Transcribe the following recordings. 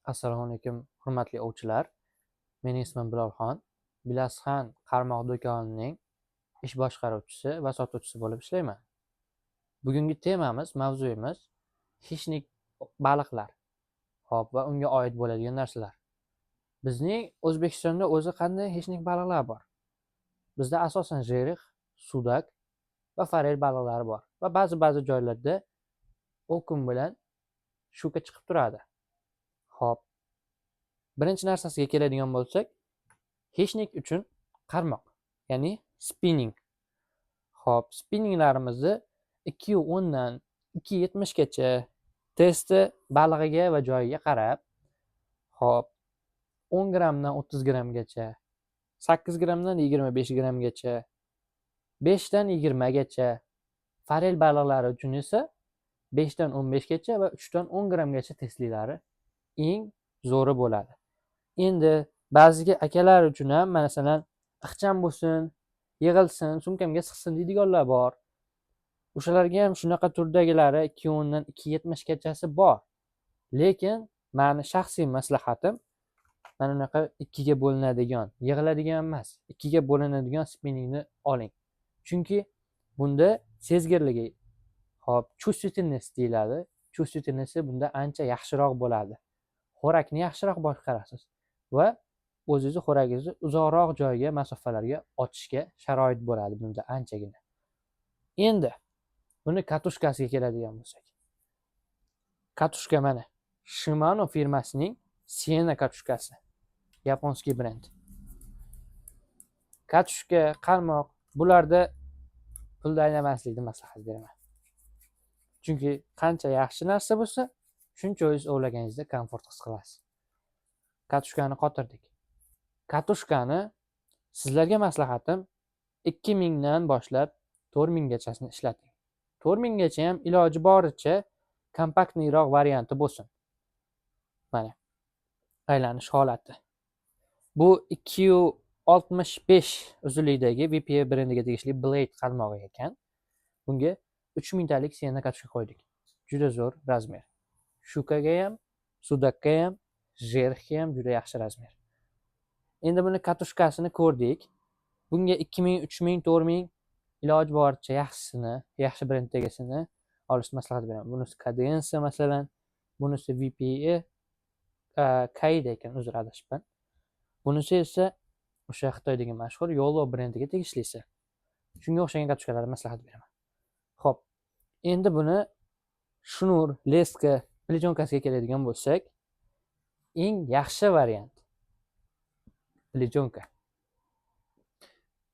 Assalomu alaykum, hurmatli ovchilar. Mening ismim Bilolxon. Bilasxan qarmoq do'konining ish boshqaruvchisi va sotuvchisi bo'lib ishlayman. Bugungi temamiz, mavzuyimiz xishnik baliqlar. Xo'p, va unga oid bo'ladigan narsalar. Bizning O'zbekistonda o'zi qanday xishnik baliqlar bor? Bizda asosan jerix, sudak va forel baliqlari bor. Va ba'zi joylarda oqim bilan shuka chiqib turadi. Xo'p, birinchi narsasiga keladigan bo'lsak, xishnik uchun qarmoq, ya'ni spinning. Xo'p, spinninglarimizni 2.10 dan 2.70 gacha testi balig'iga va joyiga qarab, xo'p, 10 grammdan 30 grammgacha, 8 grammdan 25 grammgacha, 5 dan 20 gacha, forel baliqlari uchun esa 5 dan 15 gacha va 3 dan 10 grammgacha testliklari eng zo'ri bo'ladi. Endi ba'zi akalar uchun ham masalan ixcham bo'lsin, yig'ilsin, sumkamga sig'sin deydiganlar bor. O'shalarga ham shunaqa turdagilari 2.10 dan 2.70 gachasi bor. Lekin meni shaxsiy maslahatim mana bunaqa ikkiga bo'linadigan, yig'iladigan emas, ikkiga bo'linadigan spinningni oling. Chunki bunda sezgirligi, hop, chustительность deyiladi. Chustительность bunda ancha yaxshiroq bo'ladi. Xo'rakni yaxshiroq boshqarasiz va o'zingizni xo'ragingizni uzoqroq joyga, masofalarga ochishga sharoit bo'ladi bunda anchagina. Endi buni katushkasiga keladigan bo'lsak. Katushka mana Shimano firmasining Siena katushkasi. Yaponskiy brend. Katushka, qarmoq, bularda pulda aylamaslikni maslahat beraman. Chunki qancha yaxshi narsa bo'lsa, shuncha o'zingiz o'ylaganingizda komfort his qilasiz. Katushkani qotirdik. Katushkani sizlarga maslahatim 2000 dan boshlab 4000 gachasini ishlating. 4000 gacha ham iloji boricha kompaktniroq varianti bo'lsin. Mana aylanish holati. Bu 2.65 uzunlikdagi VPA brendiga tegishli Blade qarmog'i ekan. Bunga 3000 talik Siena katushka qo'ydik. Juda zo'r razmer. Shukaga ham, sudakka ham, jerixga ham juda yaxshi razmer. Endi buni katushkasini ko'rdik. Bunga 2000, 3000, 4000 iloji boricha yaxshisini, yaxshi brenddagisini olishni maslahat beraman. Bunisi Cadenza masalan, bunisi VPA Kaida ekan, uzr adashibman. Bunisi esa o'sha Xitoydagi mashhur Yolo brendiga tegishlisi. Shunga o'xshagan katushkalarni maslahat beraman. Xo'p, endi buni shnur, leska, plyonкasiga keladigan bo'lsak, eng yaxshi variant plyonka.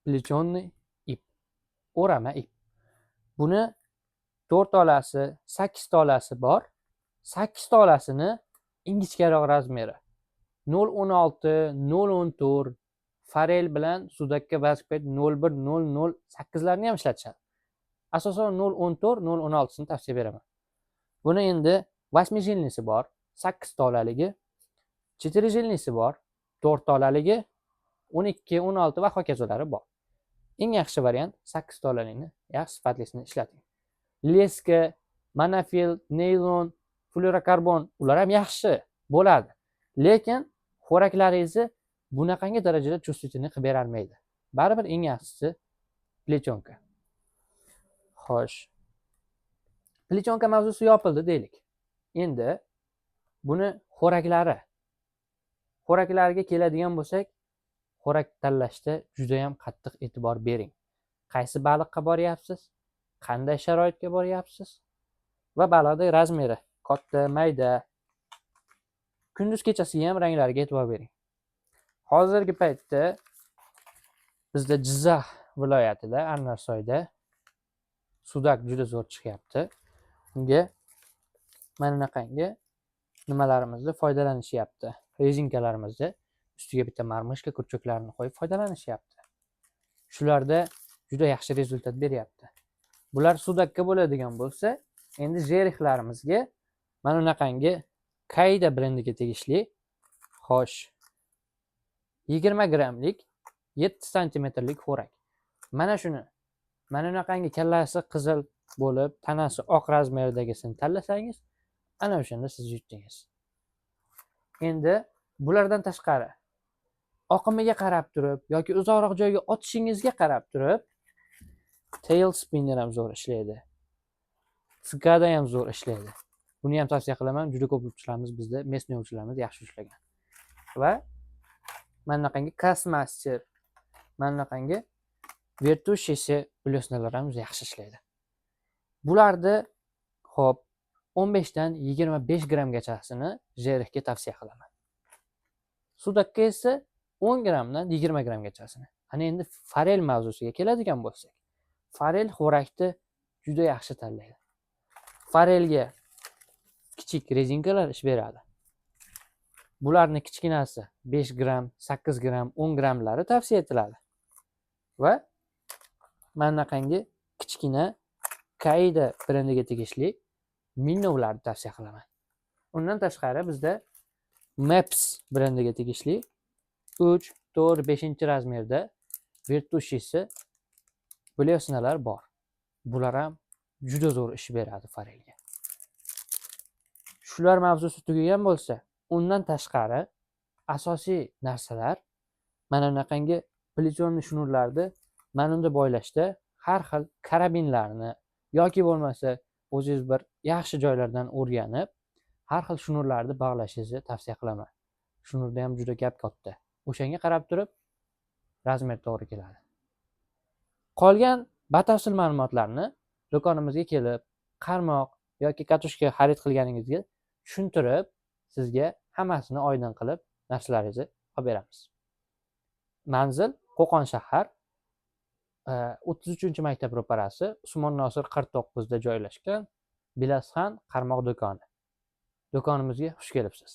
Plyonный ip, o'rama ip. Buni 4 olasi, 8 olasi bor. 8 olasini ingichkaroq razmeri 0.16, 0.14 forel bilan sudakka ba'zi payt 0.1, 0.08 larni ham ishlatishadi. Asosan 0.14, 0.16 ni tavsiya beraman. Buni endi 8 jilnisi bor, 8 tolaligi, 4 jilnisi bor, 4 tolaligi, 12, 16 va hokazo'lari bor. Eng yaxshi variant 8 tolalikni, yaxshi sifatlisini ishlating. Leska, monofild, naylon, fluorokarbon ular ham yaxshi bo'ladi. Lekin xo'raklaringizni bunaqangi darajada chustительный qilib bera olmaydi. Baribir eng yaxshisi plyonka. Xo'sh. Plyonka mavzusi yopildi deylik. Endi buni xo'raklariga keladigan bo'lsak, xo'rak tanlashda juda ham qattiq e'tibor bering. Qaysi baliqqa boryapsiz? Qanday sharoitga boryapsiz? Va baliqning razmeri, katta, mayda, kunduz kechasiga ham ranglariga e'tibor bering. Hozirgi paytda bizda Jizzax viloyatida, Arnarsoyda sudak juda zo'r chiqyapti. Unga mana bunaqangi nimalarimizda foydalanishyapti. Rezinkalarimizda ustiga bitta marmishka kurchoklarini qo'yib foydalanishyapti. Shularda juda yaxshi rezultat beryapti. Bular sudakka bo'ladigan bo'lsa, endi jerixlarimizga mana bunaqangi Kaida brendiga tegishli, xo'sh, 20 grammlik 7 santimetrlik xo'rak. Mana shuni, mana bunaqangi kallasi qizil bo'lib, tanasi oq razmerdagisini tanlasangiz, ana o'shanda siz yutdingiz. Endi bulardan tashqari oqimiga qarab turib yoki uzoqroq joyga otishingizga qarab turib tail spinner ham zo'r ishlaydi. Tsikada ham zo'r ishlaydi. Buni ham tavsiya qilaman. Juda ko'p o'quvchilarimiz bizda местный o'quvchilarimiz yaxshi ushlagan. Va mana bunaqangi Castmaster, mana bunaqangi Vertushisi блесналар ham yaxshi ishlaydi. Bularni hop 15 dan 25 grammgachasini jerikga tavsiya qilaman. Sudakka esa 10 grammdan 20 grammgachasini. Ana endi forel mavzusiga keladigan bo'lsak, forel xo'rakni juda yaxshi tanlaydi. Forelga kichik rezinkalar ish beradi. Bularni kichkinasi 5 gramm, 8 gramm, 10 grammlari tavsiya etiladi. Va mana bunaqangi kichkina Kaida brendiga tegishli minnovlarni tavsiya qilaman. Undan tashqari bizda Maps brendiga tegishli 3, 4, 5 razmerda Vertushisi blesnalar bor. Bular ham juda zo'r ish beradi forelga. Shular mavzusi tugagan bo'lsa, undan tashqari asosiy narsalar mana bunaqangi plyonli shnurlarni mana bunda boylashda har xil karabinlarni yoki bo'lmasa o'zingiz bir yaxshi joylardan o'rganib, har xil shnurlarni bog'lashingizni tavsiya qilaman. Shnurda ham juda gap katta. O'shanga qarab turib razmer to'g'ri keladi. Qolgan batafsil ma'lumotlarni do'konimizga kelib, qarmoq yoki katushka xarid qilganingizga tushuntirib, sizga hammasini oydin qilib, narsalaringizni olib beramiz. Manzil Qo'qon shahar 33-maktab ro'parasi Usmon Nosir 49 da joylashgan Bilasxon qarmoq do'koni. Do'konimizga xush kelibsiz.